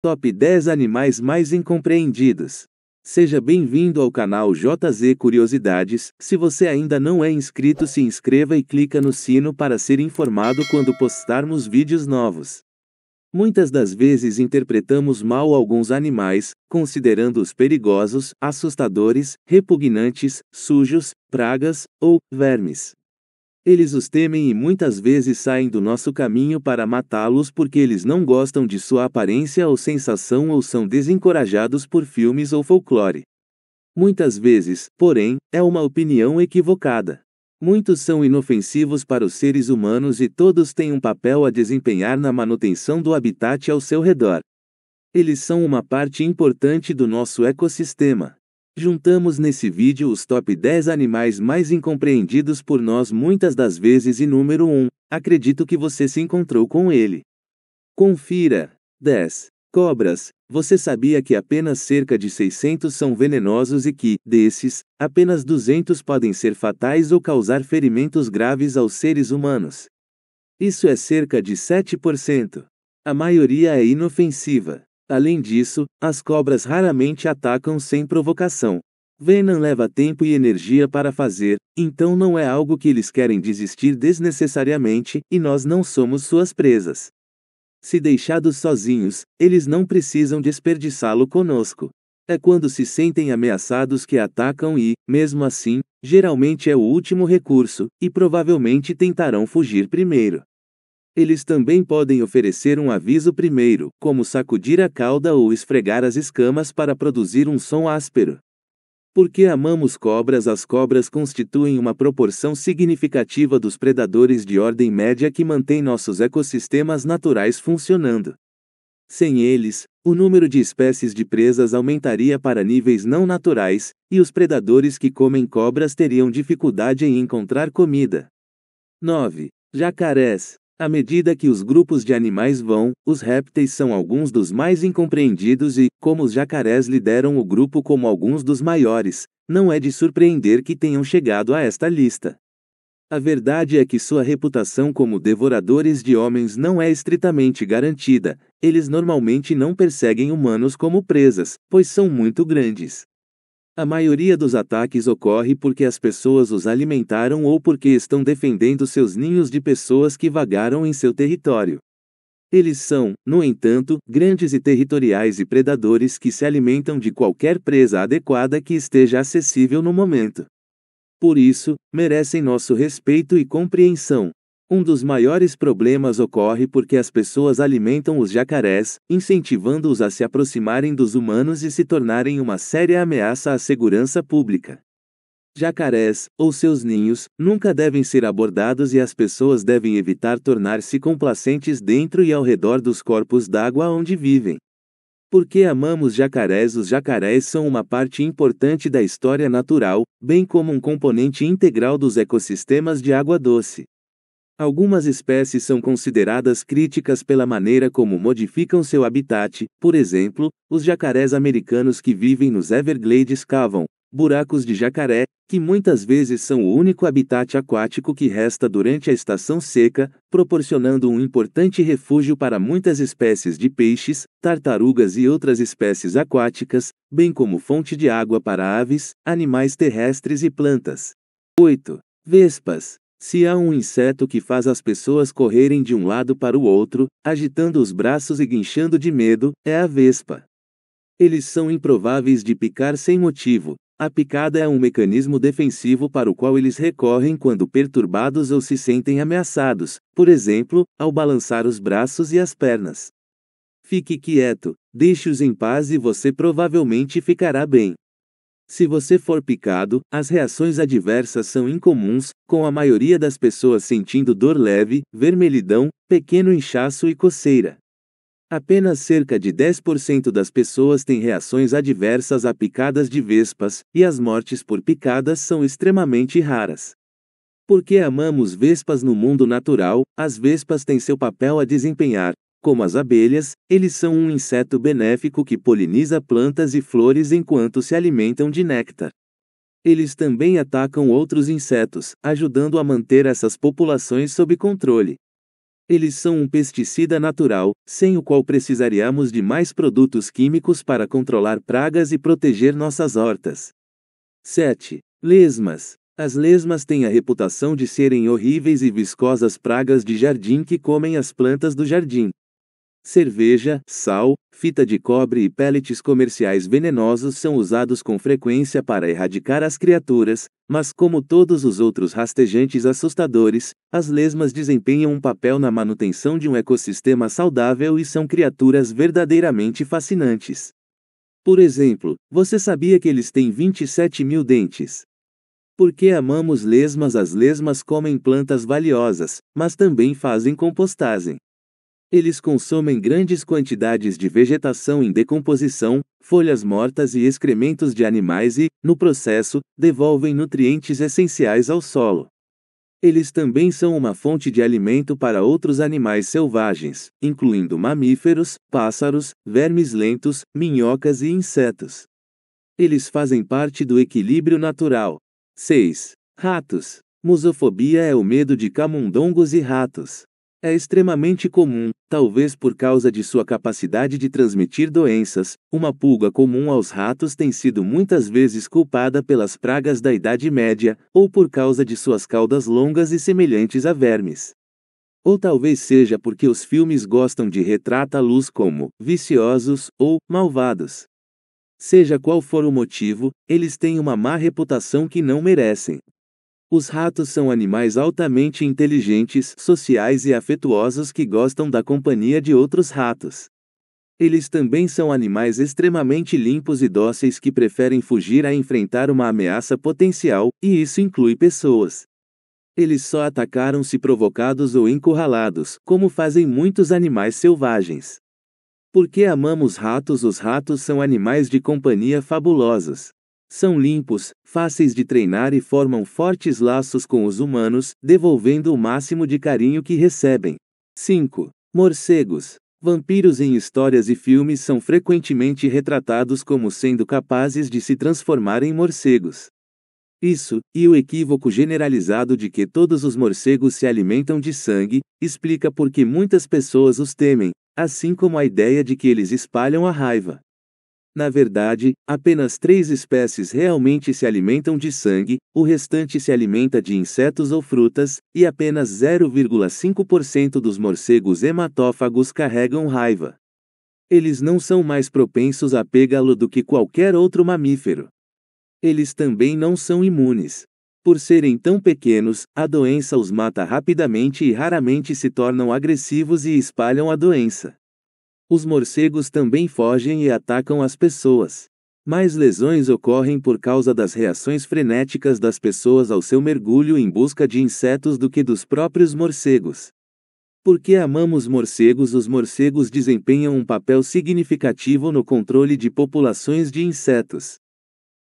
Top 10 animais mais incompreendidos. Seja bem-vindo ao canal JZ Curiosidades. Se você ainda não é inscrito, se inscreva e clica no sino para ser informado quando postarmos vídeos novos. Muitas das vezes interpretamos mal alguns animais, considerando-os perigosos, assustadores, repugnantes, sujos, pragas ou vermes. Eles os temem e muitas vezes saem do nosso caminho para matá-los porque eles não gostam de sua aparência ou sensação ou são desencorajados por filmes ou folclore. Muitas vezes, porém, é uma opinião equivocada. Muitos são inofensivos para os seres humanos e todos têm um papel a desempenhar na manutenção do habitat ao seu redor. Eles são uma parte importante do nosso ecossistema. Juntamos nesse vídeo os top 10 animais mais incompreendidos por nós muitas das vezes e número 1, acredito que você se encontrou com ele. Confira. 10. Cobras. Você sabia que apenas cerca de 600 são venenosos e que, desses, apenas 200 podem ser fatais ou causar ferimentos graves aos seres humanos? Isso é cerca de 7%. A maioria é inofensiva. Além disso, as cobras raramente atacam sem provocação. Venom leva tempo e energia para fazer, então não é algo que eles querem desistir desnecessariamente, e nós não somos suas presas. Se deixados sozinhos, eles não precisam desperdiçá-lo conosco. É quando se sentem ameaçados que atacam e, mesmo assim, geralmente é o último recurso, e provavelmente tentarão fugir primeiro. Eles também podem oferecer um aviso primeiro, como sacudir a cauda ou esfregar as escamas para produzir um som áspero. Porque amamos cobras, as cobras constituem uma proporção significativa dos predadores de ordem média que mantém nossos ecossistemas naturais funcionando. Sem eles, o número de espécies de presas aumentaria para níveis não naturais, e os predadores que comem cobras teriam dificuldade em encontrar comida. 9. Jacarés. À medida que os grupos de animais vão, os répteis são alguns dos mais incompreendidos e, como os jacarés lideram o grupo como alguns dos maiores, não é de surpreender que tenham chegado a esta lista. A verdade é que sua reputação como devoradores de homens não é estritamente garantida, eles normalmente não perseguem humanos como presas, pois são muito grandes. A maioria dos ataques ocorre porque as pessoas os alimentaram ou porque estão defendendo seus ninhos de pessoas que vagaram em seu território. Eles são, no entanto, grandes e territoriais e predadores que se alimentam de qualquer presa adequada que esteja acessível no momento. Por isso, merecem nosso respeito e compreensão. Um dos maiores problemas ocorre porque as pessoas alimentam os jacarés, incentivando-os a se aproximarem dos humanos e se tornarem uma séria ameaça à segurança pública. Jacarés, ou seus ninhos, nunca devem ser abordados e as pessoas devem evitar tornar-se complacentes dentro e ao redor dos corpos d'água onde vivem. Porque amamos jacarés, os jacarés são uma parte importante da história natural, bem como um componente integral dos ecossistemas de água doce. Algumas espécies são consideradas críticas pela maneira como modificam seu habitat, por exemplo, os jacarés americanos que vivem nos Everglades cavam buracos de jacaré, que muitas vezes são o único habitat aquático que resta durante a estação seca, proporcionando um importante refúgio para muitas espécies de peixes, tartarugas e outras espécies aquáticas, bem como fonte de água para aves, animais terrestres e plantas. 8. Vespas. Se há um inseto que faz as pessoas correrem de um lado para o outro, agitando os braços e guinchando de medo, é a vespa. Eles são improváveis de picar sem motivo. A picada é um mecanismo defensivo para o qual eles recorrem quando perturbados ou se sentem ameaçados, por exemplo, ao balançar os braços e as pernas. Fique quieto, deixe-os em paz e você provavelmente ficará bem. Se você for picado, as reações adversas são incomuns, com a maioria das pessoas sentindo dor leve, vermelhidão, pequeno inchaço e coceira. Apenas cerca de 10% das pessoas têm reações adversas a picadas de vespas, e as mortes por picadas são extremamente raras. Porque amamos vespas no mundo natural, as vespas têm seu papel a desempenhar. Como as abelhas, eles são um inseto benéfico que poliniza plantas e flores enquanto se alimentam de néctar. Eles também atacam outros insetos, ajudando a manter essas populações sob controle. Eles são um pesticida natural, sem o qual precisaríamos de mais produtos químicos para controlar pragas e proteger nossas hortas. 7. Lesmas. As lesmas têm a reputação de serem horríveis e viscosas pragas de jardim que comem as plantas do jardim. Cerveja, sal, fita de cobre e pellets comerciais venenosos são usados com frequência para erradicar as criaturas, mas como todos os outros rastejantes assustadores, as lesmas desempenham um papel na manutenção de um ecossistema saudável e são criaturas verdadeiramente fascinantes. Por exemplo, você sabia que eles têm 27 mil dentes? Por que amamos lesmas? As lesmas comem plantas valiosas, mas também fazem compostagem. Eles consomem grandes quantidades de vegetação em decomposição, folhas mortas e excrementos de animais e, no processo, devolvem nutrientes essenciais ao solo. Eles também são uma fonte de alimento para outros animais selvagens, incluindo mamíferos, pássaros, vermes lentos, minhocas e insetos. Eles fazem parte do equilíbrio natural. 6. Ratos. Musofobia é o medo de camundongos e ratos. É extremamente comum, talvez por causa de sua capacidade de transmitir doenças. Uma pulga comum aos ratos tem sido muitas vezes culpada pelas pragas da Idade Média, ou por causa de suas caudas longas e semelhantes a vermes. Ou talvez seja porque os filmes gostam de retratá-los como viciosos ou malvados. Seja qual for o motivo, eles têm uma má reputação que não merecem. Os ratos são animais altamente inteligentes, sociais e afetuosos que gostam da companhia de outros ratos. Eles também são animais extremamente limpos e dóceis que preferem fugir a enfrentar uma ameaça potencial, e isso inclui pessoas. Eles só atacaram se provocados ou encurralados, como fazem muitos animais selvagens. Por que amamos ratos? Os ratos são animais de companhia fabulosos. São limpos, fáceis de treinar e formam fortes laços com os humanos, devolvendo o máximo de carinho que recebem. 5. Morcegos. Vampiros em histórias e filmes são frequentemente retratados como sendo capazes de se transformar em morcegos. Isso, e o equívoco generalizado de que todos os morcegos se alimentam de sangue, explica por que muitas pessoas os temem, assim como a ideia de que eles espalham a raiva. Na verdade, apenas 3 espécies realmente se alimentam de sangue, o restante se alimenta de insetos ou frutas, e apenas 0,5% dos morcegos hematófagos carregam raiva. Eles não são mais propensos a pegá-lo do que qualquer outro mamífero. Eles também não são imunes. Por serem tão pequenos, a doença os mata rapidamente e raramente se tornam agressivos e espalham a doença. Os morcegos também fogem e atacam as pessoas. Mais lesões ocorrem por causa das reações frenéticas das pessoas ao seu mergulho em busca de insetos do que dos próprios morcegos. Porque amamos morcegos? Os morcegos desempenham um papel significativo no controle de populações de insetos.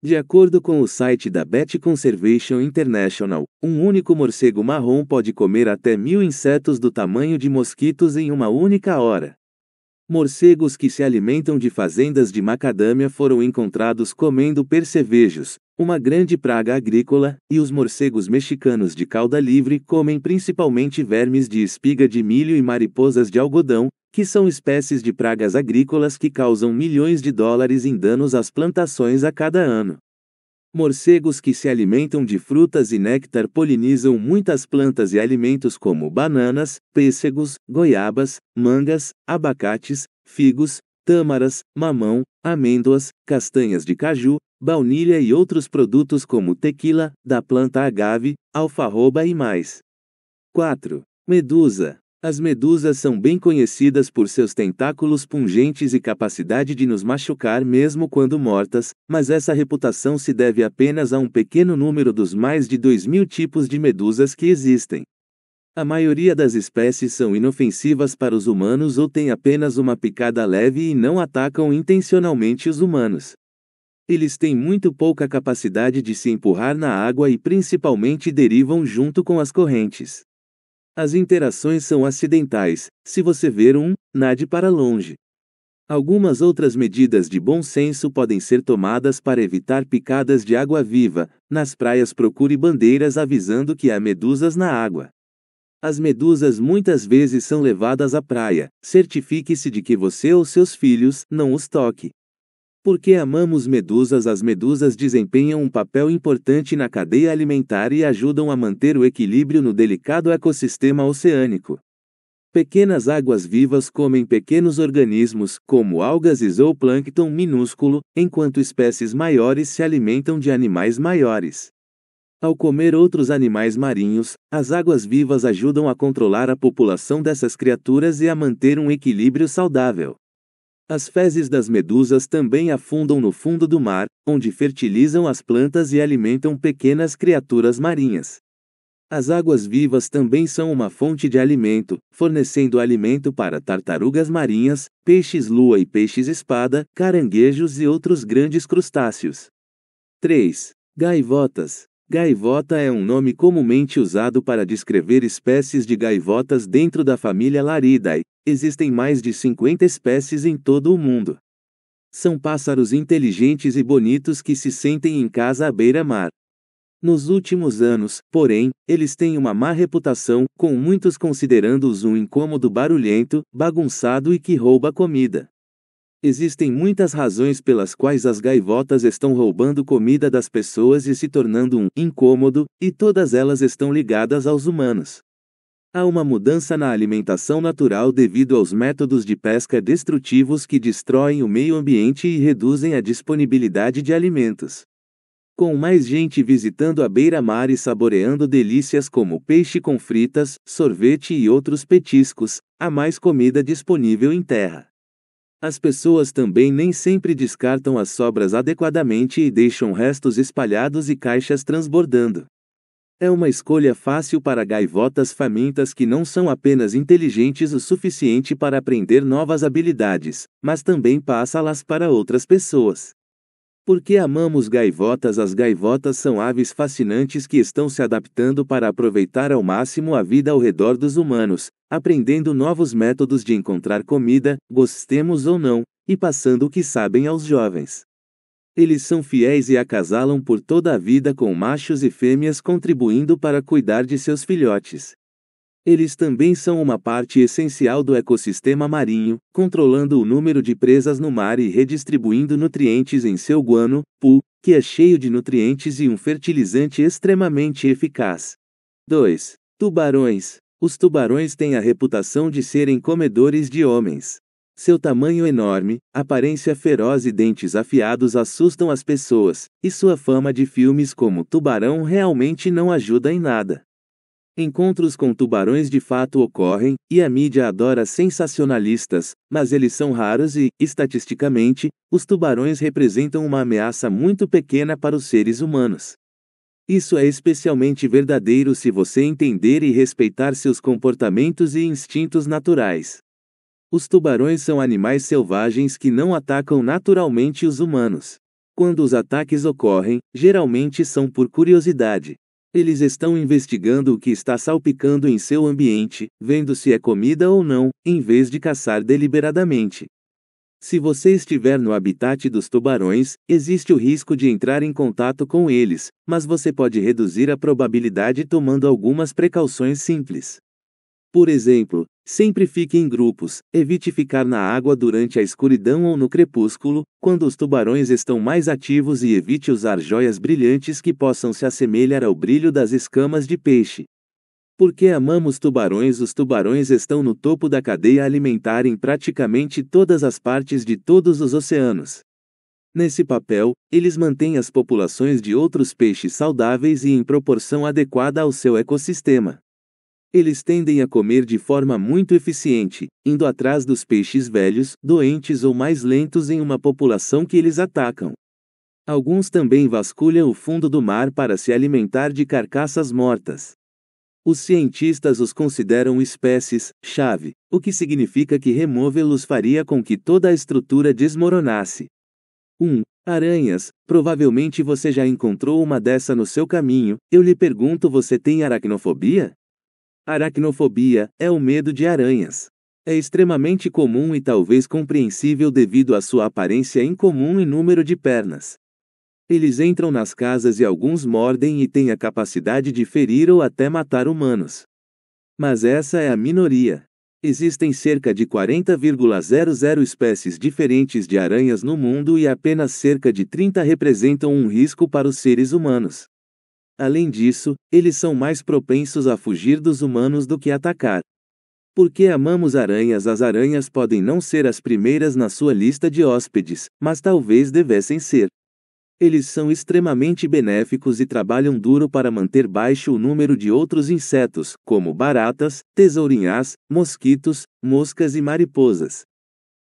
De acordo com o site da Bat Conservation International, um único morcego marrom pode comer até 1000 insetos do tamanho de mosquitos em uma única hora. Morcegos que se alimentam de fazendas de macadâmia foram encontrados comendo percevejos, uma grande praga agrícola, e os morcegos mexicanos de cauda livre comem principalmente vermes de espiga de milho e mariposas de algodão, que são espécies de pragas agrícolas que causam milhões de dólares em danos às plantações a cada ano. Morcegos que se alimentam de frutas e néctar polinizam muitas plantas e alimentos como bananas, pêssegos, goiabas, mangas, abacates, figos, tâmaras, mamão, amêndoas, castanhas de caju, baunilha e outros produtos como tequila, da planta agave, alfarroba e mais. 4. Medusa. As medusas são bem conhecidas por seus tentáculos pungentes e capacidade de nos machucar mesmo quando mortas, mas essa reputação se deve apenas a um pequeno número dos mais de 2.000 tipos de medusas que existem. A maioria das espécies são inofensivas para os humanos ou têm apenas uma picada leve e não atacam intencionalmente os humanos. Eles têm muito pouca capacidade de se empurrar na água e principalmente derivam junto com as correntes. As interações são acidentais. Se você ver nade para longe. Algumas outras medidas de bom senso podem ser tomadas para evitar picadas de água-viva. Nas praias procure bandeiras avisando que há medusas na água. As medusas muitas vezes são levadas à praia. Certifique-se de que você ou seus filhos não os toque. Porque amamos medusas, as medusas desempenham um papel importante na cadeia alimentar e ajudam a manter o equilíbrio no delicado ecossistema oceânico. Pequenas águas-vivas comem pequenos organismos, como algas e zooplâncton minúsculo, enquanto espécies maiores se alimentam de animais maiores. Ao comer outros animais marinhos, as águas-vivas ajudam a controlar a população dessas criaturas e a manter um equilíbrio saudável. As fezes das medusas também afundam no fundo do mar, onde fertilizam as plantas e alimentam pequenas criaturas marinhas. As águas-vivas também são uma fonte de alimento, fornecendo alimento para tartarugas marinhas, peixes-lua e peixes-espada, caranguejos e outros grandes crustáceos. 3. Gaivotas. Gaivota é um nome comumente usado para descrever espécies de gaivotas dentro da família Laridae. Existem mais de 50 espécies em todo o mundo. São pássaros inteligentes e bonitos que se sentem em casa à beira-mar. Nos últimos anos, porém, eles têm uma má reputação, com muitos considerando-os um incômodo barulhento, bagunçado e que rouba comida. Existem muitas razões pelas quais as gaivotas estão roubando comida das pessoas e se tornando um incômodo, e todas elas estão ligadas aos humanos. Há uma mudança na alimentação natural devido aos métodos de pesca destrutivos que destroem o meio ambiente e reduzem a disponibilidade de alimentos. Com mais gente visitando a beira-mar e saboreando delícias como peixe com fritas, sorvete e outros petiscos, há mais comida disponível em terra. As pessoas também nem sempre descartam as sobras adequadamente e deixam restos espalhados e caixas transbordando. É uma escolha fácil para gaivotas famintas que não são apenas inteligentes o suficiente para aprender novas habilidades, mas também passa-las para outras pessoas. Porque amamos gaivotas, as gaivotas são aves fascinantes que estão se adaptando para aproveitar ao máximo a vida ao redor dos humanos, aprendendo novos métodos de encontrar comida, gostemos ou não, e passando o que sabem aos jovens. Eles são fiéis e acasalam por toda a vida com machos e fêmeas, contribuindo para cuidar de seus filhotes. Eles também são uma parte essencial do ecossistema marinho, controlando o número de presas no mar e redistribuindo nutrientes em seu guano, que é cheio de nutrientes e um fertilizante extremamente eficaz. 2. Tubarões. Os tubarões têm a reputação de serem comedores de homens. Seu tamanho enorme, aparência feroz e dentes afiados assustam as pessoas, e sua fama de filmes como Tubarão realmente não ajuda em nada. Encontros com tubarões de fato ocorrem, e a mídia adora sensacionalistas, mas eles são raros e, estatisticamente, os tubarões representam uma ameaça muito pequena para os seres humanos. Isso é especialmente verdadeiro se você entender e respeitar seus comportamentos e instintos naturais. Os tubarões são animais selvagens que não atacam naturalmente os humanos. Quando os ataques ocorrem, geralmente são por curiosidade. Eles estão investigando o que está salpicando em seu ambiente, vendo se é comida ou não, em vez de caçar deliberadamente. Se você estiver no habitat dos tubarões, existe o risco de entrar em contato com eles, mas você pode reduzir a probabilidade tomando algumas precauções simples. Por exemplo, sempre fique em grupos, evite ficar na água durante a escuridão ou no crepúsculo, quando os tubarões estão mais ativos, e evite usar joias brilhantes que possam se assemelhar ao brilho das escamas de peixe. Porque amamos tubarões, os tubarões estão no topo da cadeia alimentar em praticamente todas as partes de todos os oceanos. Nesse papel, eles mantêm as populações de outros peixes saudáveis e em proporção adequada ao seu ecossistema. Eles tendem a comer de forma muito eficiente, indo atrás dos peixes velhos, doentes ou mais lentos em uma população que eles atacam. Alguns também vasculham o fundo do mar para se alimentar de carcaças mortas. Os cientistas os consideram espécies-chave, o que significa que removê-los faria com que toda a estrutura desmoronasse. 1. Aranhas. Provavelmente você já encontrou uma dessa no seu caminho. Eu lhe pergunto, você tem aracnofobia? Aracnofobia é o medo de aranhas. É extremamente comum e talvez compreensível devido à sua aparência incomum e número de pernas. Eles entram nas casas e alguns mordem e têm a capacidade de ferir ou até matar humanos. Mas essa é a minoria. Existem cerca de 40,00 espécies diferentes de aranhas no mundo e apenas cerca de 30 representam um risco para os seres humanos. Além disso, eles são mais propensos a fugir dos humanos do que atacar. Porque amamos aranhas, as aranhas podem não ser as primeiras na sua lista de hóspedes, mas talvez devessem ser. Eles são extremamente benéficos e trabalham duro para manter baixo o número de outros insetos, como baratas, tesourinhas, mosquitos, moscas e mariposas.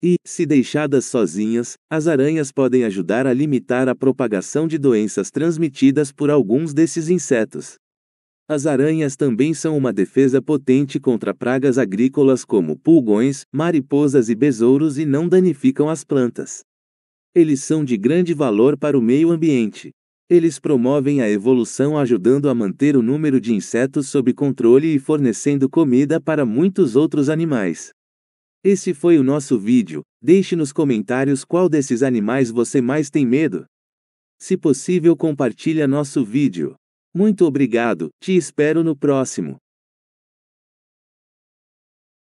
E, se deixadas sozinhas, as aranhas podem ajudar a limitar a propagação de doenças transmitidas por alguns desses insetos. As aranhas também são uma defesa potente contra pragas agrícolas como pulgões, mariposas e besouros e não danificam as plantas. Eles são de grande valor para o meio ambiente. Eles promovem a evolução ajudando a manter o número de insetos sob controle e fornecendo comida para muitos outros animais. Esse foi o nosso vídeo. Deixe nos comentários qual desses animais você mais tem medo. Se possível, compartilhe nosso vídeo. Muito obrigado, te espero no próximo.